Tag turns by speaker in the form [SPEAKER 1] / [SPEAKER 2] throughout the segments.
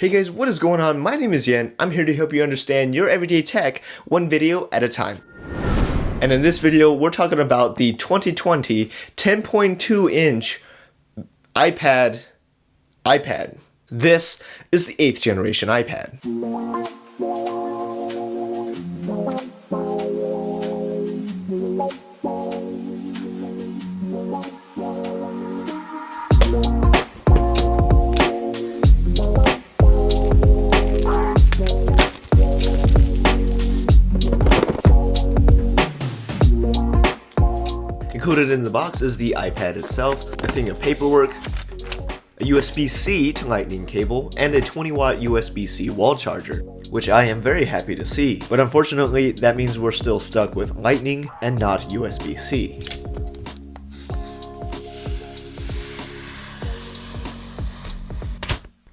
[SPEAKER 1] Hey guys, what is going on? My name is Yen. I'm here to help you understand your everyday tech one video at a time. And in this video, we're talking about the 2020 10.2-inch iPad. This is the 8th generation iPad. Included in the box is the iPad itself, a thing of paperwork, a USB-C to Lightning cable, and a 20-watt USB-C wall charger, which I am very happy to see. But unfortunately, that means we're still stuck with Lightning and not USB-C.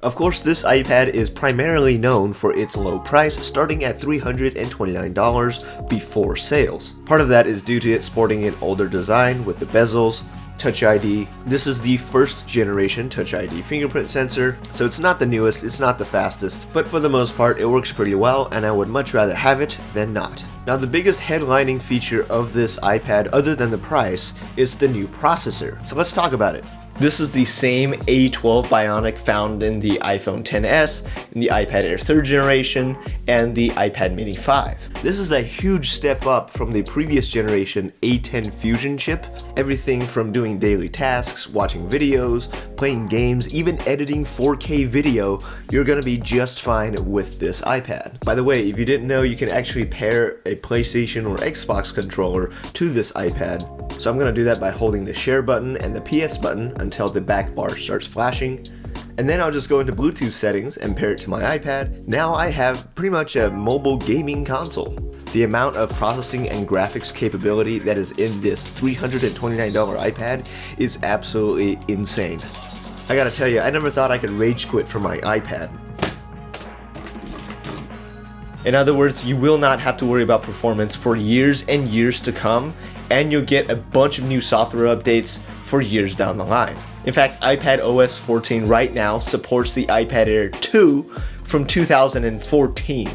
[SPEAKER 1] Of course, this iPad is primarily known for its low price, starting at $329 before sales. Part of that is due to it sporting an older design with the bezels, Touch ID. This is the first generation Touch ID fingerprint sensor, so it's not the newest, it's not the fastest, but for the most part it works pretty well, and I would much rather have it than not. Now, the biggest headlining feature of this iPad, other than the price, is the new processor. So let's talk about it. This is the same A12 Bionic found in the iPhone XS, in the iPad Air 3rd generation, and the iPad Mini 5. This is a huge step up from the previous generation A10 Fusion chip. Everything from doing daily tasks, watching videos, playing games, even editing 4K video, you're gonna be just fine with this iPad. By the way, if you didn't know, you can actually pair a PlayStation or Xbox controller to this iPad. So I'm gonna do that by holding the share button and the PS button until the back bar starts flashing. And then I'll just go into Bluetooth settings and pair it to my iPad. Now I have pretty much a mobile gaming console. The amount of processing and graphics capability that is in this $329 iPad is absolutely insane. I gotta tell you, I never thought I could rage quit for my iPad. In other words, you will not have to worry about performance for years and years to come, and you'll get a bunch of new software updates for years down the line. In fact, iPad OS 14 right now supports the iPad Air 2 from 2014,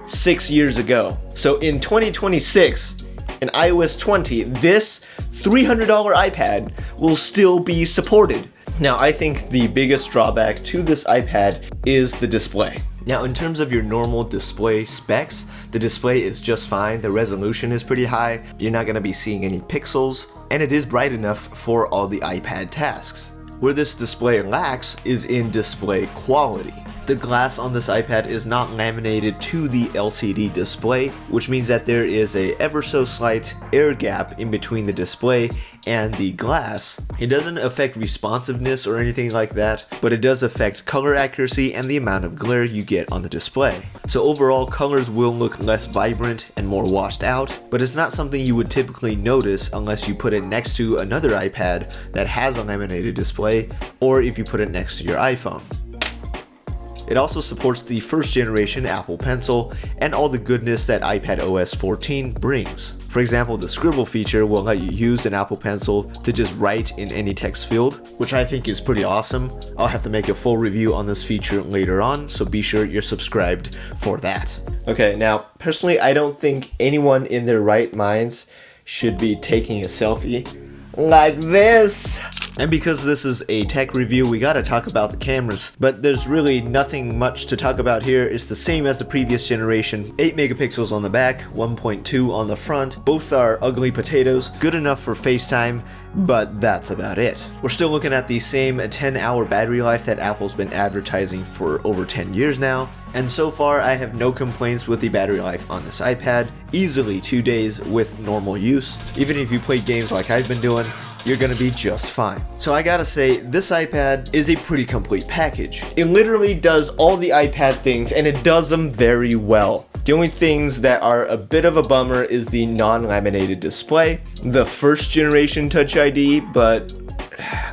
[SPEAKER 1] 6 years ago. So in 2026, in iOS 20, this $300 iPad will still be supported. Now, I think the biggest drawback to this iPad is the display. Now, in terms of your normal display specs, the display is just fine. The resolution is pretty high. You're not going to be seeing any pixels, and it is bright enough for all the iPad tasks. Where this display lacks is in display quality. The glass on this iPad is not laminated to the LCD display, which means that there is a ever so slight air gap in between the display and the glass. It doesn't affect responsiveness or anything like that, but it does affect color accuracy and the amount of glare you get on the display. So overall, colors will look less vibrant and more washed out, but it's not something you would typically notice unless you put it next to another iPad that has a laminated display, or if you put it next to your iPhone. It also supports the first generation Apple Pencil and all the goodness that iPad OS 14 brings. For example, the scribble feature will let you use an Apple Pencil to just write in any text field, which I think is pretty awesome. I'll have to make a full review on this feature later on, so be sure you're subscribed for that. Okay, now, personally, I don't think anyone in their right minds should be taking a selfie like this. And because this is a tech review, we gotta talk about the cameras. But there's really nothing much to talk about here. It's the same as the previous generation. 8 megapixels on the back, 1.2 on the front. Both are ugly potatoes, good enough for FaceTime, but that's about it. We're still looking at the same 10-hour battery life that Apple's been advertising for over 10 years now. And so far, I have no complaints with the battery life on this iPad. Easily 2 days with normal use. Even if you play games like I've been doing, you're gonna be just fine. So I gotta say, this iPad is a pretty complete package. It literally does all the iPad things, and it does them very well. The only things that are a bit of a bummer is the non-laminated display, the first generation Touch ID, but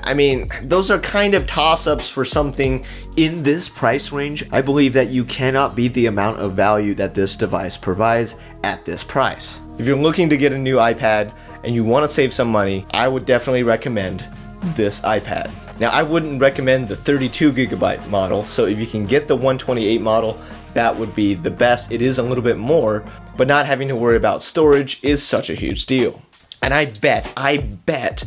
[SPEAKER 1] I mean, those are kind of toss-ups for something in this price range. I believe that you cannot beat the amount of value that this device provides at this price. If you're looking to get a new iPad and you want to save some money, I would definitely recommend this iPad. Now, I wouldn't recommend the 32GB model, so if you can get the 128 model, that would be the best. It is a little bit more, but not having to worry about storage is such a huge deal. And I bet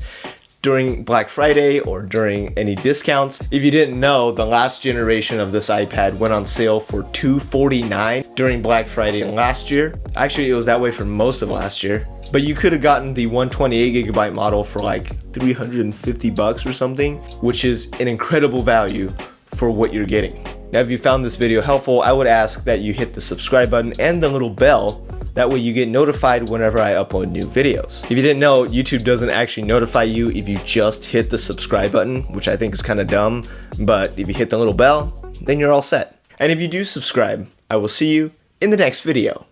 [SPEAKER 1] during Black Friday or during any discounts, if you didn't know, the last generation of this iPad went on sale for $249 during Black Friday last year. Actually, it was that way for most of last year. But you could have gotten the 128GB model for like $350 or something, which is an incredible value for what you're getting. Now, if you found this video helpful, I would ask that you hit the subscribe button and the little bell. That way you get notified whenever I upload new videos. If you didn't know, YouTube doesn't actually notify you if you just hit the subscribe button, which I think is kind of dumb, but if you hit the little bell, then you're all set. And if you do subscribe, I will see you in the next video.